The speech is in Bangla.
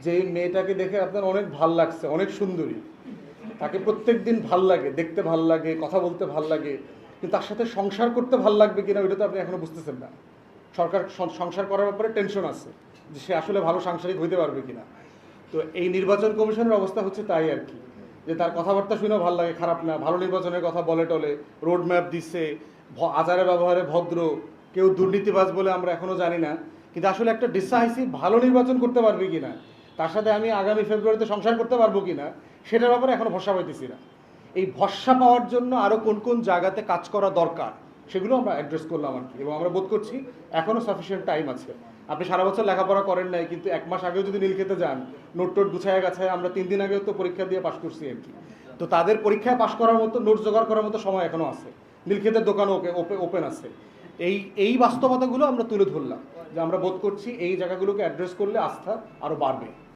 যে মেয়েটাকে দেখে আপনার অনেক ভাল লাগছে, অনেক সুন্দরী, তাকে প্রত্যেক দিন ভাল লাগে, দেখতে ভাল লাগে, কথা বলতে ভাল লাগে, কিন্তু তার সাথে সংসার করতে ভাল লাগবে কিনা ওইটা তো আপনি এখনো বুঝতেছেন না। সরকার সংসার করার ব্যাপারে টেনশন আছে যে সে আসলে ভালো সাংসারিক হইতে পারবে কিনা। তো এই নির্বাচন কমিশনের অবস্থা হচ্ছে তাই আর কি, যে তার কথাবার্তা শুনেও ভালো লাগে, খারাপ না, ভালো নির্বাচনের কথা বলে টলে, রোড ম্যাপ দিচ্ছে, আচারে ব্যবহারে ভদ্র, কেউ দুর্নীতিবাজ বলে আমরা এখনও জানি না, কিন্তু আসলে একটা ডিসাইসিভ ভালো নির্বাচন করতে পারবে কিনা, তার সাথে আমি আগামী ফেব্রুয়ারিতে সংসার করতে পারবো কিনা, সেটার ব্যাপারে এখনও ভরসা পাইতেছি না। এই ভরসা পাওয়ার জন্য আরও কোন কোন জায়গাতে কাজ করা দরকার সেগুলো আমরা অ্যাড্রেস করলাম আর কি, এবং আমরা বোধ করছি এখনও সাফিসিয়েন্ট টাইম আছে। আপনি সারা বছর লেখাপড়া করেন নাই, কিন্তু 1 মাস আগেও যদি নীলক্ষেতে যান, নোট টোট গুছায় গাছায়, আমরা 3 দিন আগেও তো পরীক্ষা দিয়ে পাশ করছি আর কি। তো তাদের পরীক্ষায় পাশ করার মতো, নোট জোগাড় করার মতো সময় এখনও আছে, নীলক্ষেতের দোকানও ওপেন আছে। এই বাস্তবতাগুলো আমরা তুলে ধরলাম, যে আমরা বোধ করছি এই জায়গাগুলোকে অ্যাড্রেস করলে আস্থা আরও বাড়বে।